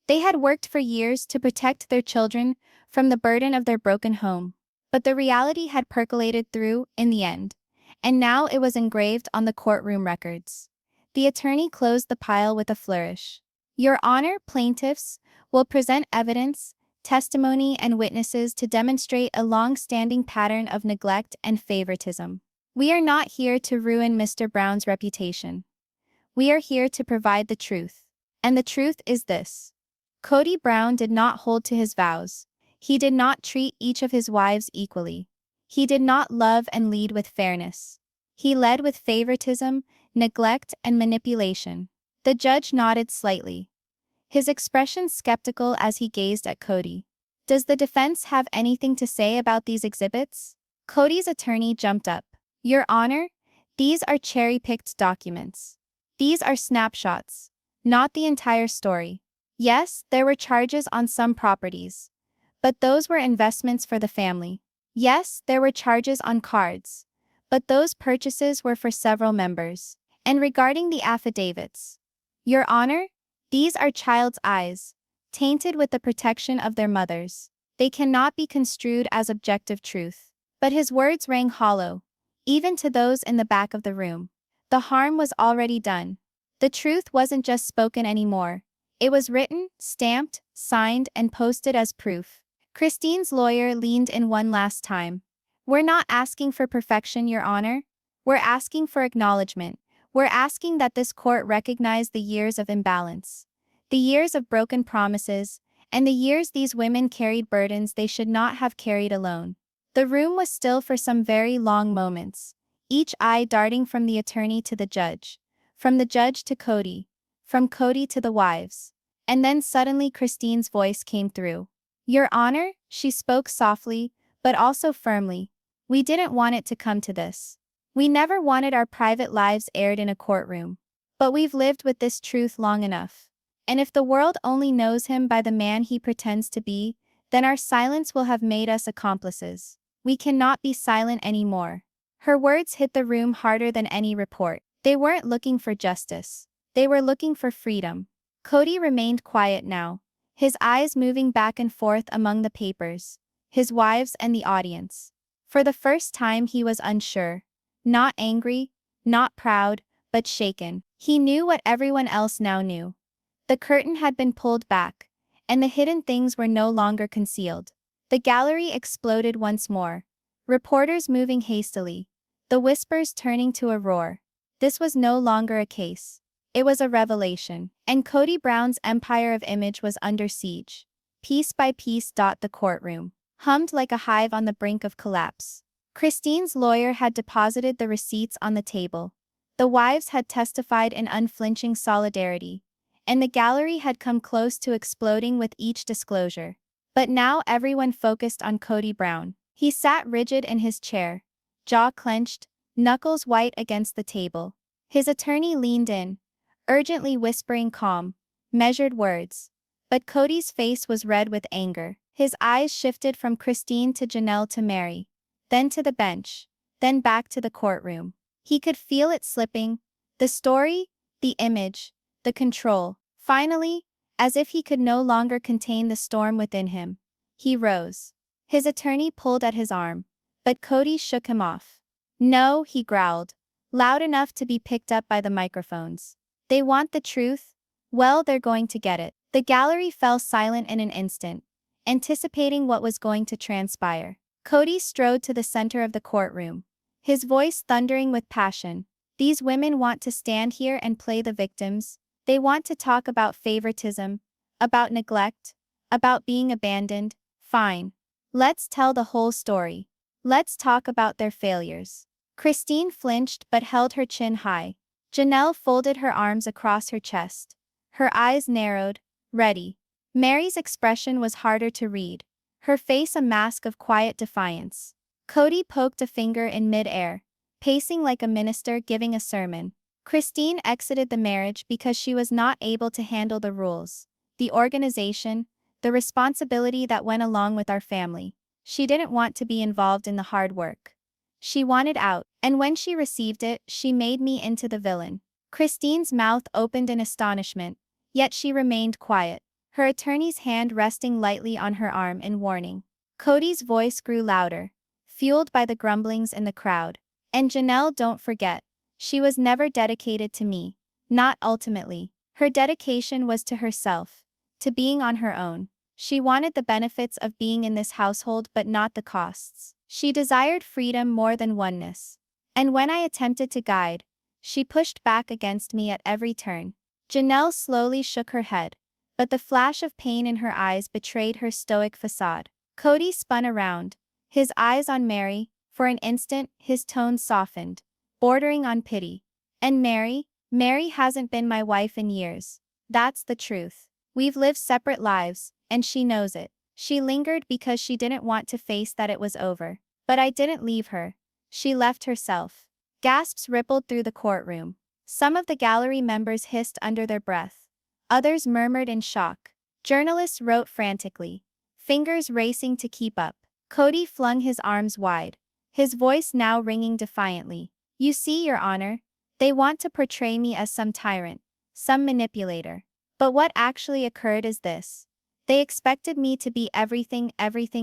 They had worked for years to protect their children from the burden of their broken home. But the reality had percolated through in the end, and now it was engraved on the courtroom records. The attorney closed the pile with a flourish. Your Honor, plaintiffs will present evidence, testimony, and witnesses to demonstrate a long-standing pattern of neglect and favoritism. We are not here to ruin Mr. Brown's reputation. We are here to provide the truth. And the truth is this. Kody Brown did not hold to his vows. He did not treat each of his wives equally. He did not love and lead with fairness. He led with favoritism, neglect, and manipulation. The judge nodded slightly, his expression skeptical as he gazed at Kody. Does the defense have anything to say about these exhibits? Kody's attorney jumped up. Your Honor, these are cherry-picked documents. These are snapshots, not the entire story. Yes, there were charges on some properties, but those were investments for the family. Yes, there were charges on cards, but those purchases were for several members. And regarding the affidavits, Your Honor, these are child's eyes, tainted with the protection of their mothers. They cannot be construed as objective truth. But his words rang hollow, even to those in the back of the room. The harm was already done. The truth wasn't just spoken anymore. It was written, stamped, signed, and posted as proof. Christine's lawyer leaned in one last time. We're not asking for perfection, Your Honor. We're asking for acknowledgement. We're asking that this court recognize the years of imbalance, the years of broken promises, and the years these women carried burdens they should not have carried alone. The room was still for some very long moments, each eye darting from the attorney to the judge, from the judge to Kody, from Kody to the wives. And then suddenly Christine's voice came through. Your Honor, she spoke softly, but also firmly. We didn't want it to come to this. We never wanted our private lives aired in a courtroom. But we've lived with this truth long enough. And if the world only knows him by the man he pretends to be, then our silence will have made us accomplices. We cannot be silent anymore. Her words hit the room harder than any report. They weren't looking for justice. They were looking for freedom. Kody remained quiet now, his eyes moving back and forth among the papers, his wives and the audience. For the first time he was unsure. Not angry, not proud, but shaken. He knew what everyone else now knew. The curtain had been pulled back, and the hidden things were no longer concealed. The gallery exploded once more. Reporters moving hastily, the whispers turning to a roar. This was no longer a case. It was a revelation, and Kody Brown's empire of image was under siege. Piece by piece. The courtroom hummed like a hive on the brink of collapse. Christine's lawyer had deposited the receipts on the table. The wives had testified in unflinching solidarity, and the gallery had come close to exploding with each disclosure. But now everyone focused on Kody Brown. He sat rigid in his chair, jaw clenched, knuckles white against the table. His attorney leaned in, urgently whispering calm, measured words. But Kody's face was red with anger. His eyes shifted from Christine to Janelle to Meri, then to the bench, then back to the courtroom. He could feel it slipping, the story, the image, the control. Finally, as if he could no longer contain the storm within him, he rose. His attorney pulled at his arm, but Kody shook him off. No, he growled, loud enough to be picked up by the microphones. They want the truth? Well, they're going to get it. The gallery fell silent in an instant, anticipating what was going to transpire. Kody strode to the center of the courtroom, his voice thundering with passion. These women want to stand here and play the victims. They want to talk about favoritism, about neglect, about being abandoned. Fine. Let's tell the whole story. Let's talk about their failures. Christine flinched but held her chin high. Janelle folded her arms across her chest. Her eyes narrowed, ready. Meri's expression was harder to read, her face a mask of quiet defiance. Kody poked a finger in mid-air, pacing like a minister giving a sermon. Christine exited the marriage because she was not able to handle the rules, the organization, the responsibility that went along with our family. She didn't want to be involved in the hard work. She wanted out, and when she received it, she made me into the villain. Christine's mouth opened in astonishment, yet she remained quiet. her attorney's hand resting lightly on her arm in warning. Kody's voice grew louder, fueled by the grumblings in the crowd. And Janelle, don't forget, she was never dedicated to me. Not ultimately. Her dedication was to herself, to being on her own. She wanted the benefits of being in this household but not the costs. She desired freedom more than oneness. And when I attempted to guide, she pushed back against me at every turn. Janelle slowly shook her head, but the flash of pain in her eyes betrayed her stoic facade. Kody spun around, his eyes on Meri. For an instant, his tone softened, bordering on pity. And Meri hasn't been my wife in years. That's the truth. We've lived separate lives, and she knows it. She lingered because she didn't want to face that it was over. But I didn't leave her. She left herself. Gasps rippled through the courtroom. Some of the gallery members hissed under their breath. Others murmured in shock. Journalists wrote frantically, fingers racing to keep up. Kody flung his arms wide, his voice now ringing defiantly. You see, Your Honor, they want to portray me as some tyrant, some manipulator. But what actually occurred is this. They expected me to be everything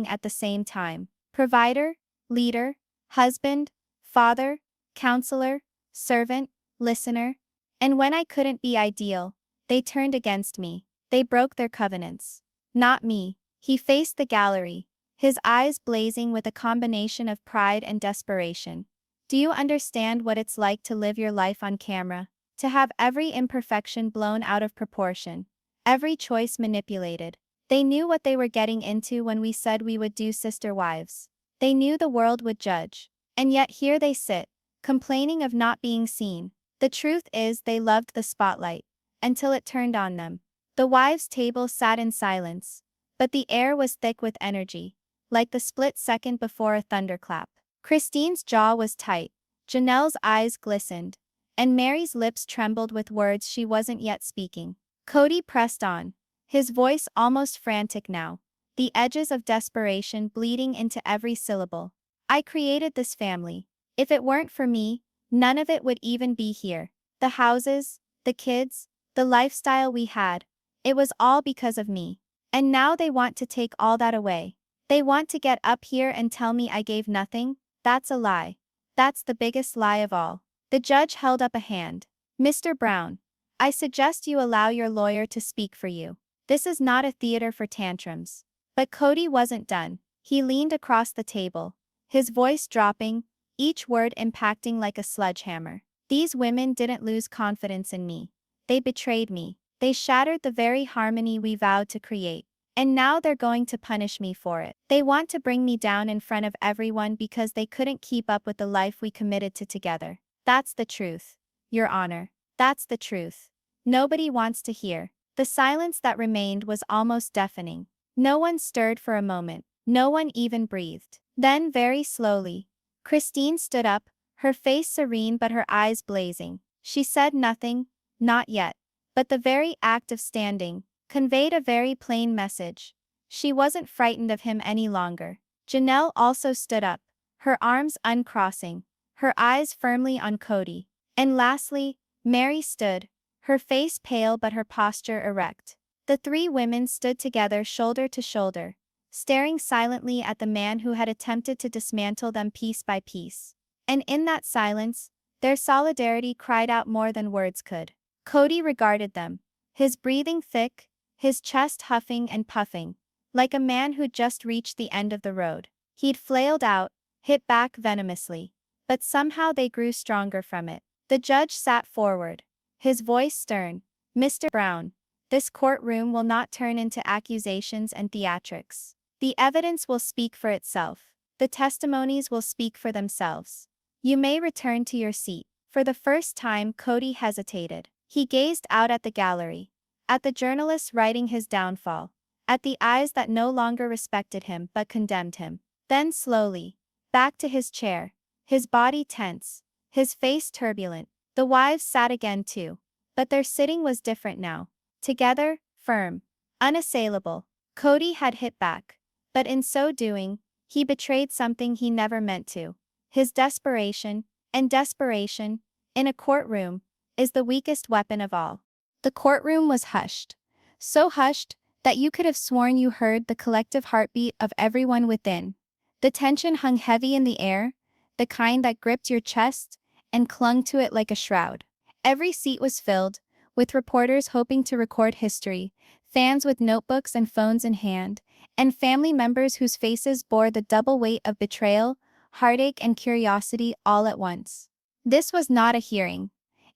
at the same time. Provider, leader, husband, father, counselor, servant, listener. And when I couldn't be ideal, they turned against me. They broke their covenants. Not me. He faced the gallery, his eyes blazing with a combination of pride and desperation. Do you understand what it's like to live your life on camera? To have every imperfection blown out of proportion, every choice manipulated. They knew what they were getting into when we said we would do Sister Wives. They knew the world would judge. And yet here they sit, complaining of not being seen. The truth is they loved the spotlight, until it turned on them. The wives' table sat in silence, but the air was thick with energy, like the split second before a thunderclap. Christine's jaw was tight, Janelle's eyes glistened, and Meri's lips trembled with words she wasn't yet speaking. Kody pressed on, his voice almost frantic now, the edges of desperation bleeding into every syllable. I created this family. If it weren't for me, none of it would even be here. The houses, the kids, the lifestyle we had. It was all because of me. And now they want to take all that away. They want to get up here and tell me I gave nothing. That's a lie. That's the biggest lie of all. The judge held up a hand. Mr. Brown, I suggest you allow your lawyer to speak for you. This is not a theater for tantrums. But Kody wasn't done. He leaned across the table, his voice dropping, each word impacting like a sledgehammer. These women didn't lose confidence in me. They betrayed me. They shattered the very harmony we vowed to create. And now they're going to punish me for it. They want to bring me down in front of everyone because they couldn't keep up with the life we committed to together. That's the truth, Your Honor. That's the truth. Nobody wants to hear. The silence that remained was almost deafening. No one stirred for a moment. No one even breathed. Then, very slowly, Christine stood up, her face serene but her eyes blazing. She said nothing, not yet. But the very act of standing conveyed a very plain message. She wasn't frightened of him any longer. Janelle also stood up, her arms uncrossing, her eyes firmly on Kody. And lastly, Meri stood, her face pale but her posture erect. The three women stood together shoulder to shoulder, staring silently at the man who had attempted to dismantle them piece by piece. And in that silence, their solidarity cried out more than words could. Kody regarded them, his breathing thick, his chest huffing and puffing, like a man who'd just reached the end of the road. He'd flailed out, hit back venomously, but somehow they grew stronger from it. The judge sat forward, his voice stern. Mr. Brown, this courtroom will not turn into accusations and theatrics. The evidence will speak for itself. The testimonies will speak for themselves. You may return to your seat. For the first time, Kody hesitated. He gazed out at the gallery, at the journalists writing his downfall, at the eyes that no longer respected him but condemned him. Then slowly, back to his chair, his body tense, his face turbulent. The wives sat again too, but their sitting was different now. Together, firm, unassailable. Kody had hit back, but in so doing, he betrayed something he never meant to. His desperation, and desperation, in a courtroom, is the weakest weapon of all. The courtroom was hushed. So hushed that you could have sworn you heard the collective heartbeat of everyone within. The tension hung heavy in the air, the kind that gripped your chest and clung to it like a shroud. Every seat was filled, with reporters hoping to record history, fans with notebooks and phones in hand, and family members whose faces bore the double weight of betrayal, heartache, and curiosity all at once. This was not a hearing.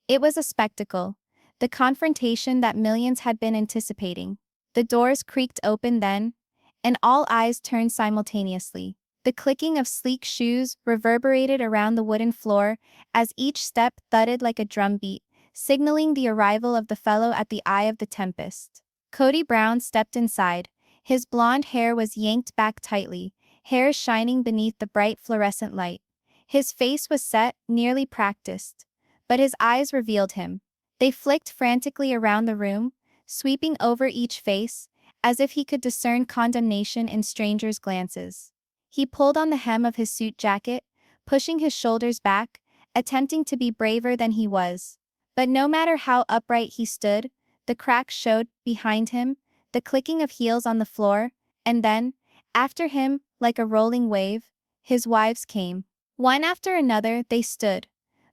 It was a spectacle, the confrontation that millions had been anticipating. The doors creaked open then, and all eyes turned simultaneously. The clicking of sleek shoes reverberated around the wooden floor as each step thudded like a drumbeat, signaling the arrival of the fellow at the eye of the tempest. Kody Brown stepped inside. His blonde hair was yanked back tightly, hair shining beneath the bright fluorescent light. His face was set, nearly practiced, but his eyes revealed him. They flicked frantically around the room, sweeping over each face, as if he could discern condemnation in strangers' glances. He pulled on the hem of his suit jacket, pushing his shoulders back, attempting to be braver than he was. But no matter how upright he stood, the cracks showed behind him, the clicking of heels on the floor, and then, after him, like a rolling wave, his wives came. One after another they stood,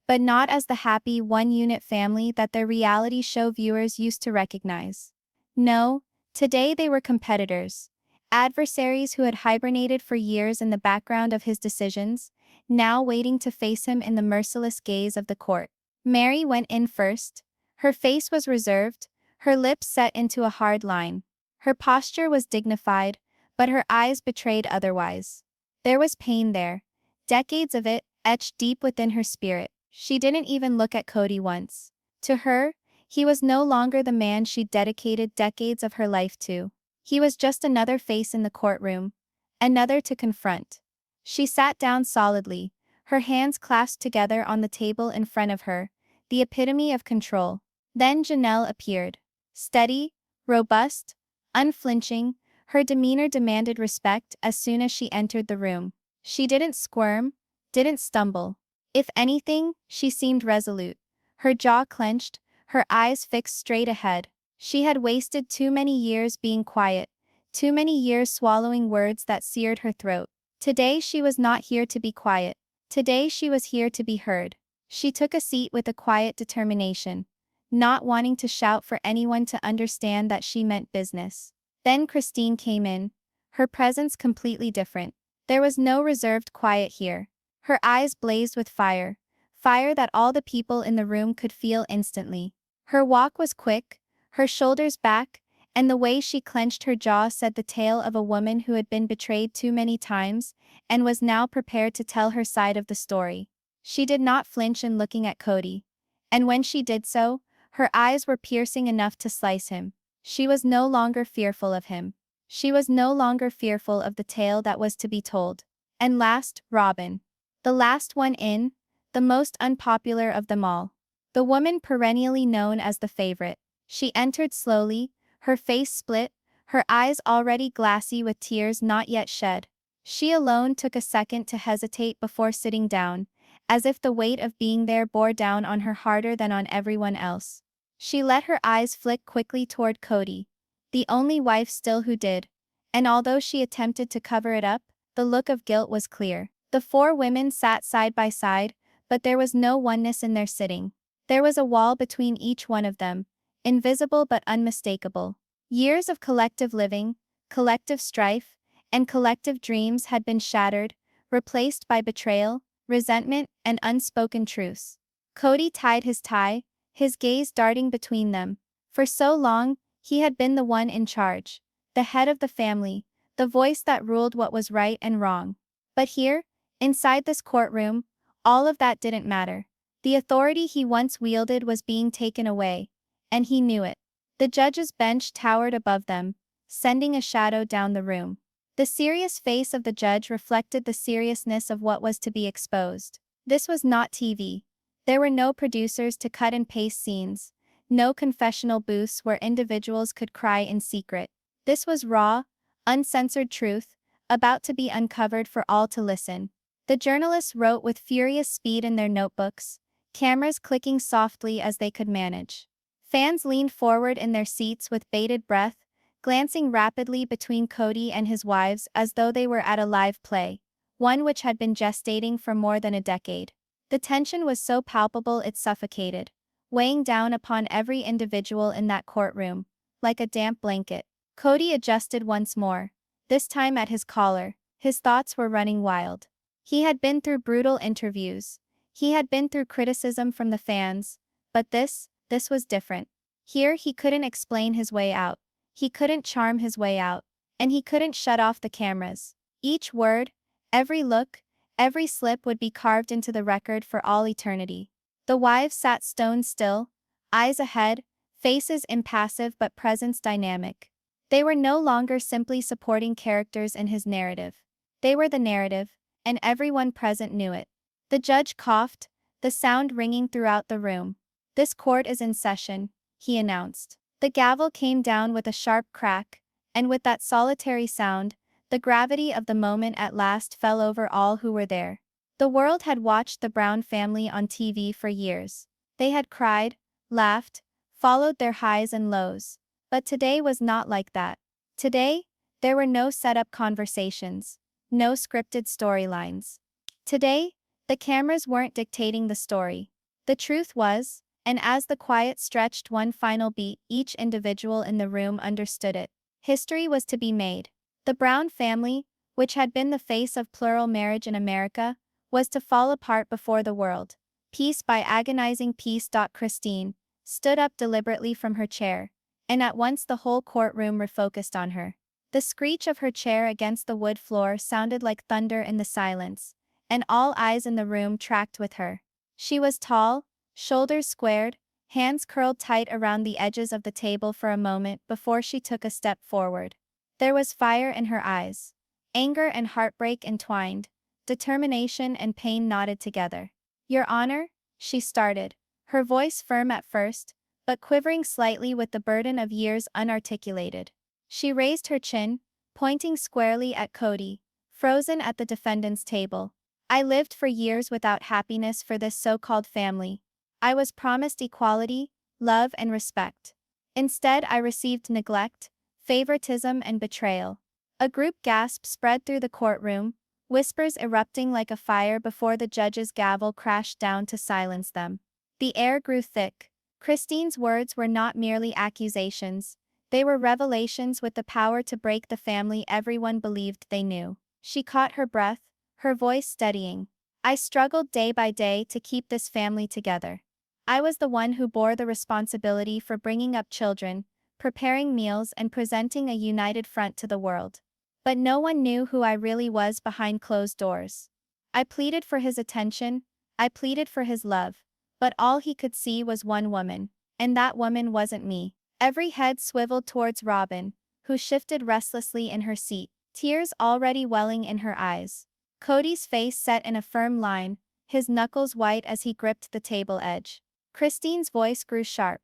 but not as the happy one-unit family that their reality show viewers used to recognize. No, today they were competitors, adversaries who had hibernated for years in the background of his decisions, now waiting to face him in the merciless gaze of the court. Meri went in first. Her face was reserved, her lips set into a hard line. Her posture was dignified, but her eyes betrayed otherwise. There was pain there, decades of it, etched deep within her spirit. She didn't even look at Kody once. To her, he was no longer the man she'd dedicated decades of her life to. He was just another face in the courtroom, another to confront. She sat down solidly, her hands clasped together on the table in front of her, the epitome of control. Then Janelle appeared. Steady, robust, unflinching, her demeanor demanded respect as soon as she entered the room. She didn't squirm, didn't stumble. If anything, she seemed resolute, her jaw clenched, her eyes fixed straight ahead. She had wasted too many years being quiet, too many years swallowing words that seared her throat. Today she was not here to be quiet. Today she was here to be heard. She took a seat with a quiet determination, not wanting to shout for anyone to understand that she meant business. Then Christine came in, her presence completely different. There was no reserved quiet here. Her eyes blazed with fire, fire that all the people in the room could feel instantly. Her walk was quick, her shoulders back, and the way she clenched her jaw said the tale of a woman who had been betrayed too many times and was now prepared to tell her side of the story. She did not flinch in looking at Kody, and when she did so, her eyes were piercing enough to slice him. She was no longer fearful of him. She was no longer fearful of the tale that was to be told. And last, Robyn. The last one in, the most unpopular of them all. The woman perennially known as the favorite. She entered slowly, her face split, her eyes already glassy with tears not yet shed. She alone took a second to hesitate before sitting down, as if the weight of being there bore down on her harder than on everyone else. She let her eyes flick quickly toward Kody, the only wife still who did, and although she attempted to cover it up, the look of guilt was clear. The four women sat side by side, but there was no oneness in their sitting. There was a wall between each one of them, invisible but unmistakable. Years of collective living, collective strife, and collective dreams had been shattered, replaced by betrayal, resentment, and unspoken truce. Kody tied his tie, his gaze darting between them. For so long, he had been the one in charge, the head of the family, the voice that ruled what was right and wrong. But here, inside this courtroom, all of that didn't matter. The authority he once wielded was being taken away, and he knew it. The judge's bench towered above them, sending a shadow down the room. The serious face of the judge reflected the seriousness of what was to be exposed. This was not TV. There were no producers to cut and paste scenes, no confessional booths where individuals could cry in secret. This was raw, uncensored truth, about to be uncovered for all to listen. The journalists wrote with furious speed in their notebooks, cameras clicking softly as they could manage. Fans leaned forward in their seats with bated breath, glancing rapidly between Kody and his wives as though they were at a live play, one which had been gestating for more than a decade. The tension was so palpable it suffocated, weighing down upon every individual in that courtroom, like a damp blanket. Kody adjusted once more, this time at his collar. His thoughts were running wild. He had been through brutal interviews. He had been through criticism from the fans, but this was different. Here he couldn't explain his way out. He couldn't charm his way out. And he couldn't shut off the cameras. Each word, every look, every slip would be carved into the record for all eternity. The wives sat stone still, eyes ahead, faces impassive but presence dynamic. They were no longer simply supporting characters in his narrative. They were the narrative, and everyone present knew it. The judge coughed, the sound ringing throughout the room. "This court is in session," he announced. The gavel came down with a sharp crack, and with that solitary sound, the gravity of the moment at last fell over all who were there. The world had watched the Brown family on TV for years. They had cried, laughed, followed their highs and lows. But today was not like that. Today, there were no set-up conversations, no scripted storylines. Today, the cameras weren't dictating the story. The truth was, and as the quiet stretched one final beat, each individual in the room understood it. History was to be made. The Brown family, which had been the face of plural marriage in America, was to fall apart before the world. Piece by agonizing piece. Christine stood up deliberately from her chair, and at once the whole courtroom refocused on her. The screech of her chair against the wood floor sounded like thunder in the silence, and all eyes in the room tracked with her. She was tall, shoulders squared, hands curled tight around the edges of the table for a moment before she took a step forward. There was fire in her eyes. Anger and heartbreak entwined, determination and pain knotted together. "Your Honor," she started, her voice firm at first, but quivering slightly with the burden of years unarticulated. She raised her chin, pointing squarely at Kody, frozen at the defendant's table. "I lived for years without happiness for this so-called family. I was promised equality, love and respect. Instead I received neglect, favoritism and betrayal." A group gasp spread through the courtroom, whispers erupting like a fire before the judge's gavel crashed down to silence them. The air grew thick. Christine's words were not merely accusations, they were revelations with the power to break the family everyone believed they knew. She caught her breath, her voice steadying. "I struggled day by day to keep this family together. I was the one who bore the responsibility for bringing up children, preparing meals and presenting a united front to the world. But no one knew who I really was behind closed doors. I pleaded for his attention, I pleaded for his love, but all he could see was one woman, and that woman wasn't me." Every head swiveled towards Robyn, who shifted restlessly in her seat, tears already welling in her eyes. Kody's face set in a firm line, his knuckles white as he gripped the table edge. Christine's voice grew sharp.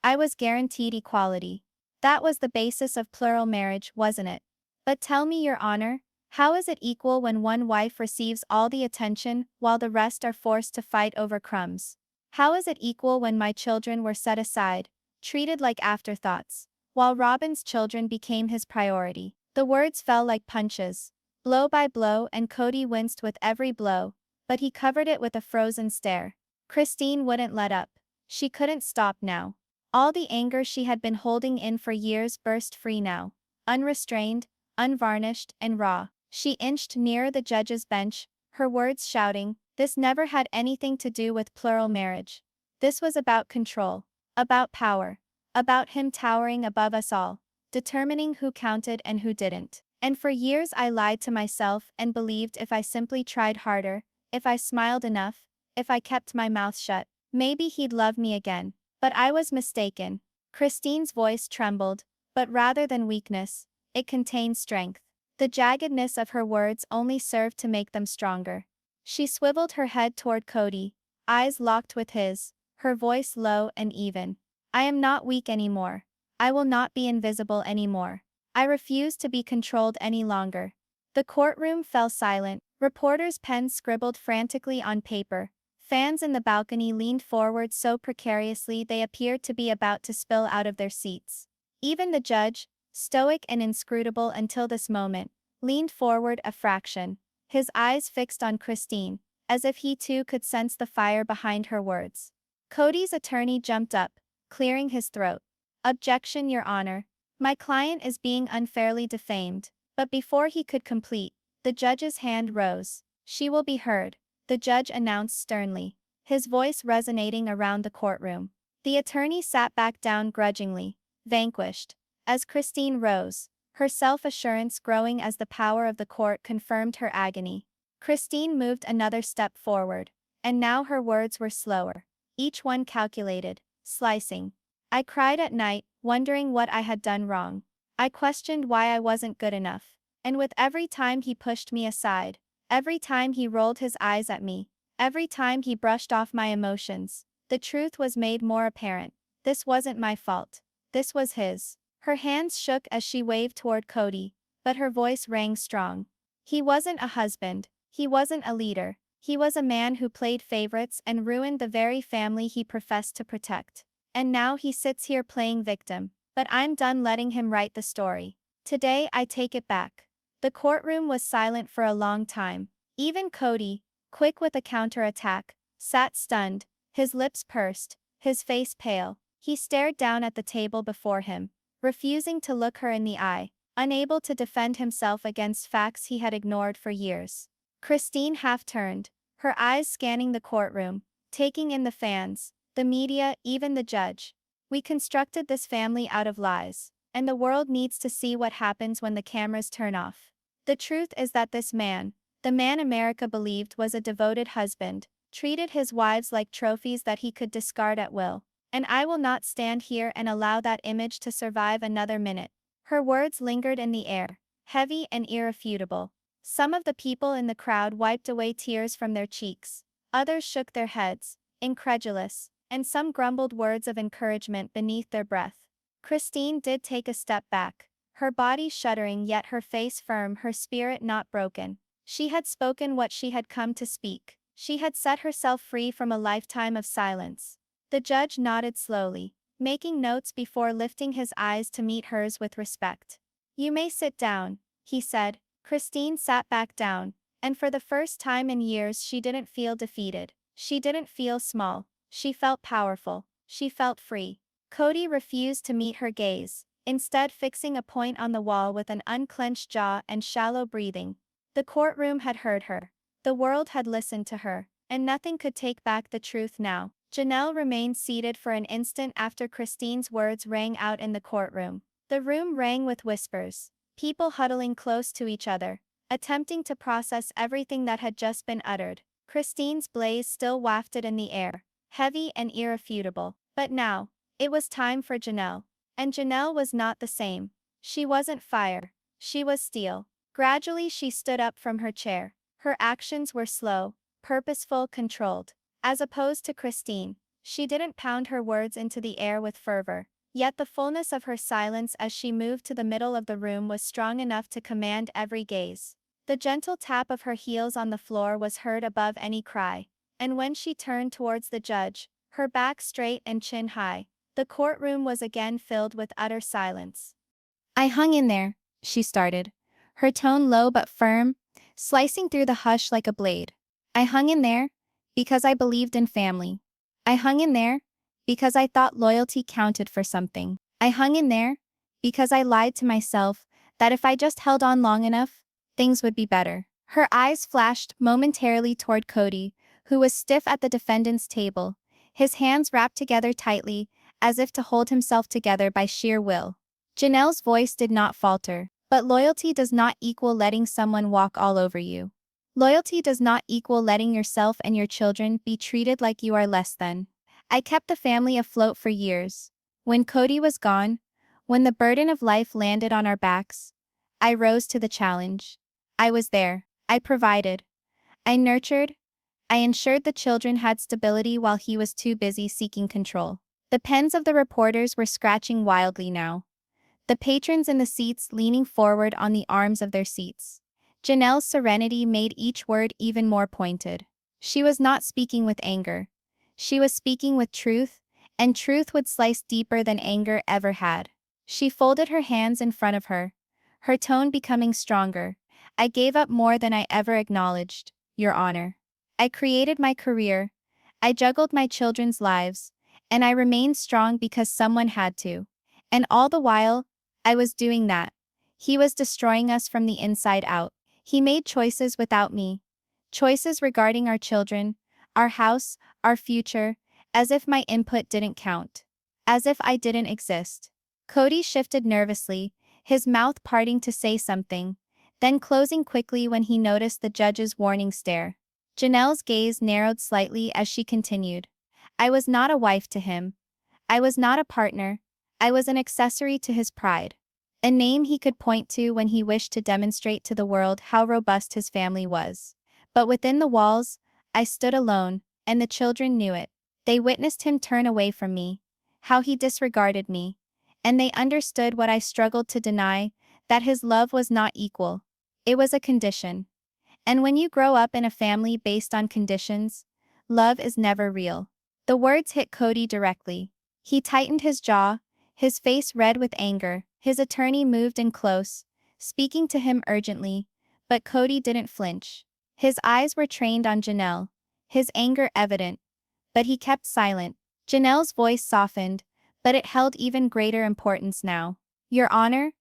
"I was guaranteed equality. That was the basis of plural marriage, wasn't it? But tell me, Your Honor, how is it equal when one wife receives all the attention while the rest are forced to fight over crumbs? How is it equal when my children were set aside, treated like afterthoughts, while Robyn's children became his priority?" The words fell like punches, blow by blow, and Kody winced with every blow, but he covered it with a frozen stare. Christine wouldn't let up. She couldn't stop now. All the anger she had been holding in for years burst free now, unrestrained, unvarnished, and raw. She inched nearer the judge's bench, her words shouting, "This never had anything to do with plural marriage. This was about control, about power, about him towering above us all, determining who counted and who didn't. And for years I lied to myself and believed if I simply tried harder, if I smiled enough, if I kept my mouth shut, maybe he'd love me again. But I was mistaken." Christine's voice trembled, but rather than weakness, it contained strength. The jaggedness of her words only served to make them stronger. She swiveled her head toward Kody, eyes locked with his, her voice low and even. "I am not weak anymore. I will not be invisible anymore. I refuse to be controlled any longer." The courtroom fell silent. Reporters' pens scribbled frantically on paper. Fans in the balcony leaned forward so precariously they appeared to be about to spill out of their seats. Even the judge, stoic and inscrutable until this moment, leaned forward a fraction, his eyes fixed on Christine, as if he too could sense the fire behind her words. Kody's attorney jumped up, clearing his throat. "Objection, Your Honor. My client is being unfairly defamed." But before he could complete, the judge's hand rose. "She will be heard," the judge announced sternly, his voice resonating around the courtroom. The attorney sat back down grudgingly, vanquished. As Christine rose, her self-assurance growing as the power of the court confirmed her agony. Christine moved another step forward, and now her words were slower, each one calculated, slicing. "I cried at night, wondering what I had done wrong. I questioned why I wasn't good enough. And with every time he pushed me aside, every time he rolled his eyes at me, every time he brushed off my emotions, the truth was made more apparent. This wasn't my fault. This was his." Her hands shook as she waved toward Kody, but her voice rang strong. "He wasn't a husband. He wasn't a leader. He was a man who played favorites and ruined the very family he professed to protect. And now he sits here playing victim. But I'm done letting him write the story. Today I take it back." The courtroom was silent for a long time. Even Kody, quick with a counterattack, sat stunned, his lips pursed, his face pale. He stared down at the table before him, refusing to look her in the eye, unable to defend himself against facts he had ignored for years. Christine half-turned, her eyes scanning the courtroom, taking in the fans, the media, even the judge. "We constructed this family out of lies, and the world needs to see what happens when the cameras turn off. The truth is that this man, the man America believed was a devoted husband, treated his wives like trophies that he could discard at will. And I will not stand here and allow that image to survive another minute." Her words lingered in the air, heavy and irrefutable. Some of the people in the crowd wiped away tears from their cheeks. Others shook their heads, incredulous, and some grumbled words of encouragement beneath their breath. Christine did take a step back, her body shuddering yet her face firm, her spirit not broken. She had spoken what she had come to speak. She had set herself free from a lifetime of silence. The judge nodded slowly, making notes before lifting his eyes to meet hers with respect. "You may sit down," he said. Christine sat back down, and for the first time in years she didn't feel defeated. She didn't feel small. She felt powerful. She felt free. Kody refused to meet her gaze, instead fixing a point on the wall with an unclenched jaw and shallow breathing. The courtroom had heard her. The world had listened to her, and nothing could take back the truth now. Janelle remained seated for an instant after Christine's words rang out in the courtroom. The room rang with whispers, people huddling close to each other, attempting to process everything that had just been uttered. Christine's blaze still wafted in the air, heavy and irrefutable. But now, it was time for Janelle. And Janelle was not the same. She wasn't fire. She was steel. Gradually she stood up from her chair. Her actions were slow, purposeful, controlled. As opposed to Christine, she didn't pound her words into the air with fervor. Yet the fullness of her silence as she moved to the middle of the room was strong enough to command every gaze. The gentle tap of her heels on the floor was heard above any cry. And when she turned towards the judge, her back straight and chin high, the courtroom was again filled with utter silence. "I hung in there," she started, her tone low but firm, slicing through the hush like a blade. "I hung in there because I believed in family. I hung in there because I thought loyalty counted for something. I hung in there because I lied to myself that if I just held on long enough, things would be better." Her eyes flashed momentarily toward Kody, who was stiff at the defendant's table, his hands wrapped together tightly, as if to hold himself together by sheer will. Janelle's voice did not falter. "But loyalty does not equal letting someone walk all over you. Loyalty does not equal letting yourself and your children be treated like you are less than. I kept the family afloat for years. When Kody was gone, when the burden of life landed on our backs, I rose to the challenge. I was there. I provided. I nurtured. I ensured the children had stability while he was too busy seeking control." The pens of the reporters were scratching wildly now, the patrons in the seats leaning forward on the arms of their seats. Janelle's serenity made each word even more pointed. She was not speaking with anger. She was speaking with truth, and truth would slice deeper than anger ever had. She folded her hands in front of her tone becoming stronger. I gave up more than I ever acknowledged, Your Honor. I created my career. I juggled my children's lives. And I remained strong because someone had to. And all the while, I was doing that. He was destroying us from the inside out. He made choices without me. Choices regarding our children, our house, our future, as if my input didn't count. As if I didn't exist. Kody shifted nervously, his mouth parting to say something, then closing quickly when he noticed the judge's warning stare. Janelle's gaze narrowed slightly as she continued. I was not a wife to him. I was not a partner. I was an accessory to his pride. A name he could point to when he wished to demonstrate to the world how robust his family was. But within the walls, I stood alone, and the children knew it. They witnessed him turn away from me, how he disregarded me, and they understood what I struggled to deny, that his love was not equal. It was a condition. And when you grow up in a family based on conditions, love is never real. The words hit Kody directly. He tightened his jaw, his face red with anger. His attorney moved in close, speaking to him urgently, but Kody didn't flinch. His eyes were trained on Janelle, his anger evident, but he kept silent. Janelle's voice softened, but it held even greater importance now. Your Honor,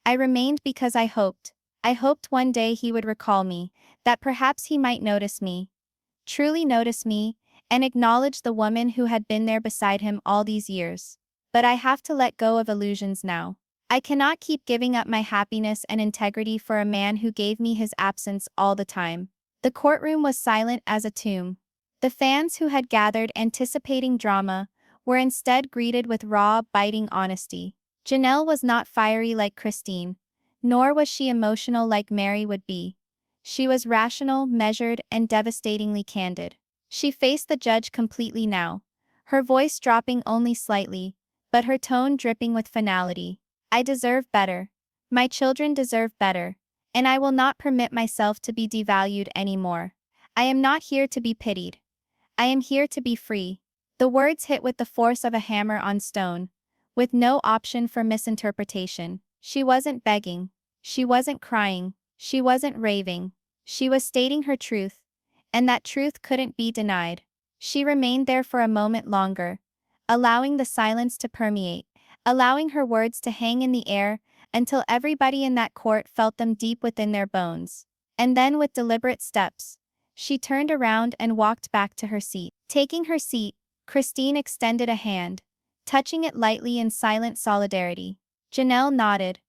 I remained because I hoped. I hoped one day he would recall me, that perhaps he might notice me. Truly notice me, and acknowledge the woman who had been there beside him all these years. But I have to let go of illusions now. I cannot keep giving up my happiness and integrity for a man who gave me his absence all the time. The courtroom was silent as a tomb. The fans who had gathered anticipating drama were instead greeted with raw, biting honesty. Janelle was not fiery like Christine, nor was she emotional like Meri would be. She was rational, measured, and devastatingly candid. She faced the judge completely now, her voice dropping only slightly, but her tone dripping with finality. I deserve better. My children deserve better. And I will not permit myself to be devalued anymore. I am not here to be pitied. I am here to be free. The words hit with the force of a hammer on stone, with no option for misinterpretation. She wasn't begging. She wasn't crying. She wasn't raving. She was stating her truth, and that truth couldn't be denied. She remained there for a moment longer, allowing the silence to permeate, allowing her words to hang in the air until everybody in that court felt them deep within their bones. And then with deliberate steps, she turned around and walked back to her seat. Taking her seat, Christine extended a hand, touching it lightly in silent solidarity. Janelle nodded,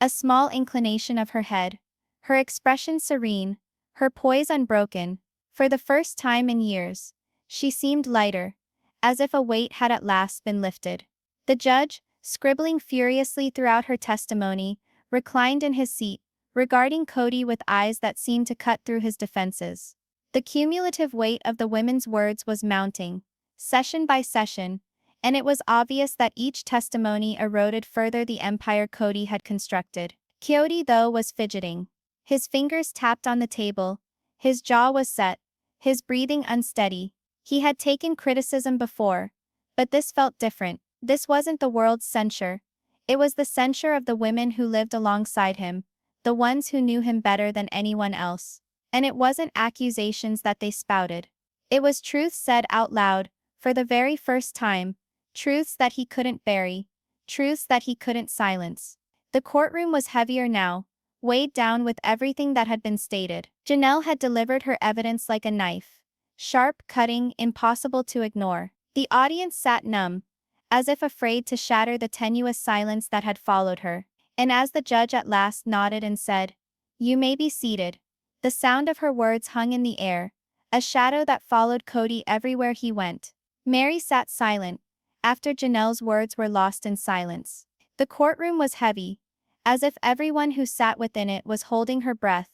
a small inclination of her head, her expression serene, her poise unbroken. For the first time in years, she seemed lighter, as if a weight had at last been lifted. The judge, scribbling furiously throughout her testimony, reclined in his seat, regarding Kody with eyes that seemed to cut through his defenses. The cumulative weight of the women's words was mounting, session by session, and it was obvious that each testimony eroded further the empire Kody had constructed. Kody, though, was fidgeting. His fingers tapped on the table, his jaw was set, his breathing unsteady. He had taken criticism before, but this felt different. This wasn't the world's censure. It was the censure of the women who lived alongside him, the ones who knew him better than anyone else. And it wasn't accusations that they spouted. It was truth said out loud, for the very first time, truths that he couldn't bury, truths that he couldn't silence. The courtroom was heavier now, weighed down with everything that had been stated. Janelle had delivered her evidence like a knife, sharp, cutting, impossible to ignore. The audience sat numb, as if afraid to shatter the tenuous silence that had followed her. And as the judge at last nodded and said, "You may be seated," the sound of her words hung in the air, a shadow that followed Kody everywhere he went. Meri sat silent, after Janelle's words were lost in silence. The courtroom was heavy, as if everyone who sat within it was holding her breath,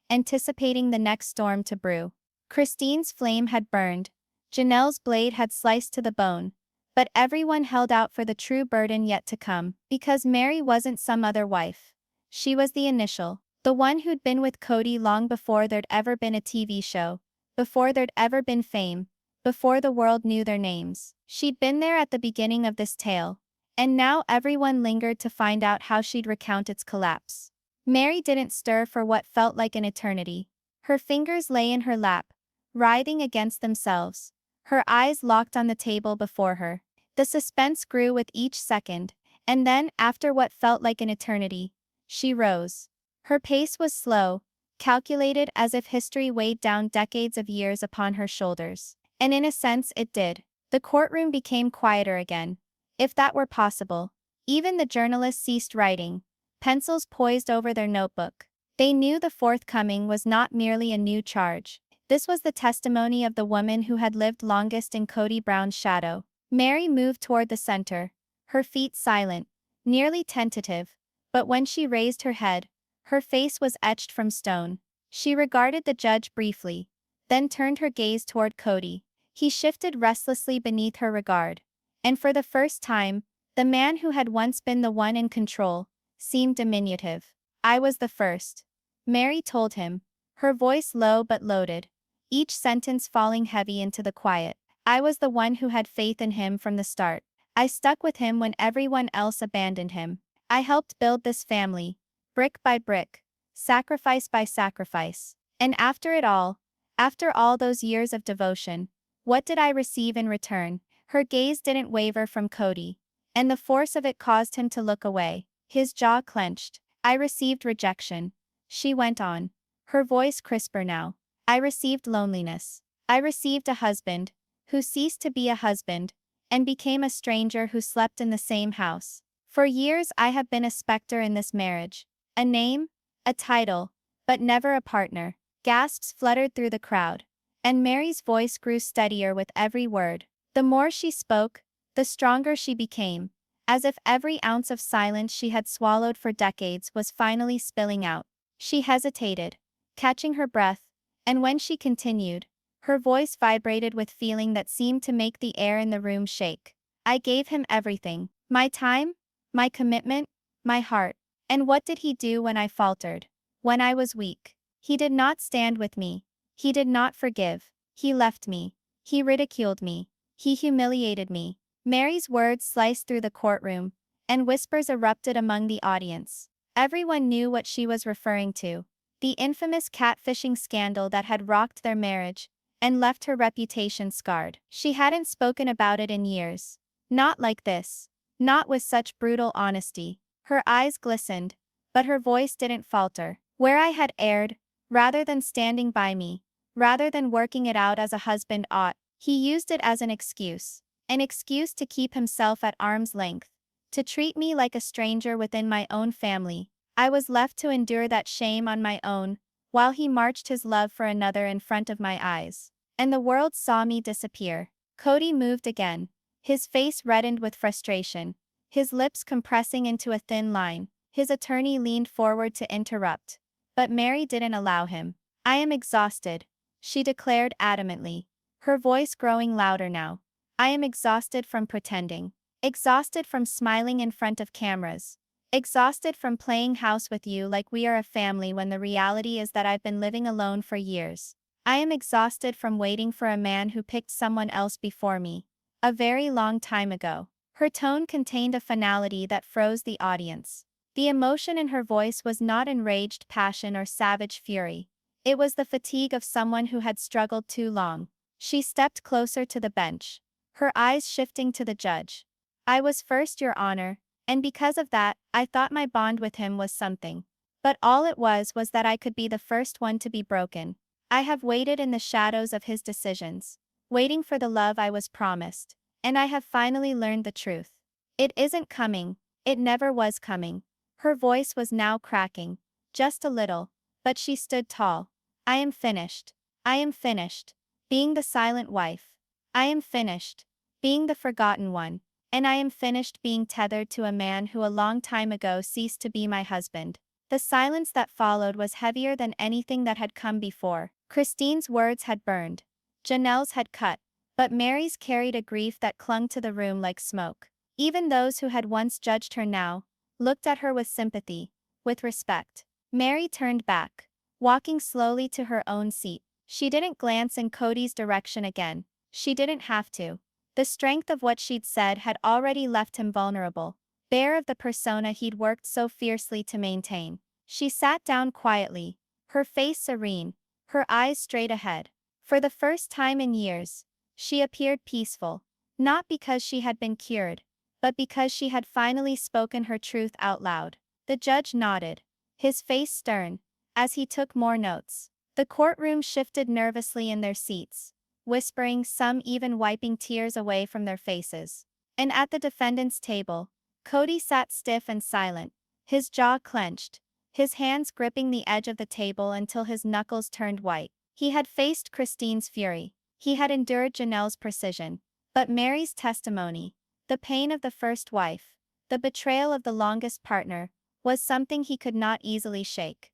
anticipating the next storm to brew. Christine's flame had burned, Janelle's blade had sliced to the bone, but everyone held out for the true burden yet to come, because Meri wasn't some other wife. She was the initial, the one who'd been with Kody long before there'd ever been a TV show, before there'd ever been fame, before the world knew their names. She'd been there at the beginning of this tale, And now everyone lingered to find out how she'd recount its collapse. Meri didn't stir for what felt like an eternity. Her fingers lay in her lap, writhing against themselves, her eyes locked on the table before her. The suspense grew with each second, and then, after what felt like an eternity, she rose. Her pace was slow, calculated as if history weighed down decades of years upon her shoulders. And in a sense it did. The courtroom became quieter again, if that were possible. Even the journalists ceased writing, pencils poised over their notebook. They knew the forthcoming was not merely a new charge. This was the testimony of the woman who had lived longest in Kody Brown's shadow. Meri moved toward the center, her feet silent, nearly tentative, but when she raised her head, her face was etched from stone. She regarded the judge briefly, then turned her gaze toward Kody. He shifted restlessly beneath her regard, and for the first time, the man who had once been the one in control seemed diminutive. "I was the first," Meri told him, her voice low but loaded, each sentence falling heavy into the quiet. "I was the one who had faith in him from the start. I stuck with him when everyone else abandoned him. I helped build this family, brick by brick, sacrifice by sacrifice. And after it all, after all those years of devotion, what did I receive in return?" Her gaze didn't waver from Kody, and the force of it caused him to look away. His jaw clenched. "I received rejection," she went on, her voice crisper now. "I received loneliness. I received a husband who ceased to be a husband and became a stranger who slept in the same house. For years I have been a specter in this marriage. A name, a title, but never a partner." Gasps fluttered through the crowd, and Meri's voice grew steadier with every word. The more she spoke, the stronger she became, as if every ounce of silence she had swallowed for decades was finally spilling out. She hesitated, catching her breath, and when she continued, her voice vibrated with feeling that seemed to make the air in the room shake. "I gave him everything. My time, my commitment, my heart. And what did he do when I faltered? When I was weak? He did not stand with me. He did not forgive. He left me. He ridiculed me. He humiliated me." Meri's words sliced through the courtroom, and whispers erupted among the audience. Everyone knew what she was referring to. The infamous catfishing scandal that had rocked their marriage and left her reputation scarred. She hadn't spoken about it in years. Not like this. Not with such brutal honesty. Her eyes glistened, but her voice didn't falter. "Where I had erred, rather than standing by me, rather than working it out as a husband ought, he used it as an excuse to keep himself at arm's length, to treat me like a stranger within my own family. I was left to endure that shame on my own, while he marched his love for another in front of my eyes. And the world saw me disappear." Kody moved again, his face reddened with frustration, his lips compressing into a thin line. His attorney leaned forward to interrupt, but Meri didn't allow him. "I am exhausted," she declared adamantly, her voice growing louder now. "I am exhausted from pretending. Exhausted from smiling in front of cameras. Exhausted from playing house with you like we are a family when the reality is that I've been living alone for years. I am exhausted from waiting for a man who picked someone else before me. A very long time ago." Her tone contained a finality that froze the audience. The emotion in her voice was not enraged passion or savage fury. It was the fatigue of someone who had struggled too long. She stepped closer to the bench, her eyes shifting to the judge. "I was first, Your Honor, and because of that, I thought my bond with him was something. But all it was that I could be the first one to be broken. I have waited in the shadows of his decisions, waiting for the love I was promised, and I have finally learned the truth. It isn't coming, it never was coming." Her voice was now cracking, just a little, but she stood tall. "I am finished. I am finished being the silent wife. I am finished being the forgotten one. And I am finished being tethered to a man who a long time ago ceased to be my husband." The silence that followed was heavier than anything that had come before. Christine's words had burned. Janelle's had cut. But Meri's carried a grief that clung to the room like smoke. Even those who had once judged her now looked at her with sympathy, with respect. Meri turned back, walking slowly to her own seat. She didn't glance in Kody's direction again. She didn't have to. The strength of what she'd said had already left him vulnerable, bare of the persona he'd worked so fiercely to maintain. She sat down quietly, her face serene, her eyes straight ahead. For the first time in years, she appeared peaceful, not because she had been cured, but because she had finally spoken her truth out loud. The judge nodded, his face stern, as he took more notes. The courtroom shifted nervously in their seats, whispering, some even wiping tears away from their faces. And at the defendant's table, Kody sat stiff and silent, his jaw clenched, his hands gripping the edge of the table until his knuckles turned white. He had faced Christine's fury, he had endured Janelle's precision, but Meri's testimony, the pain of the first wife, the betrayal of the longest partner, was something he could not easily shake.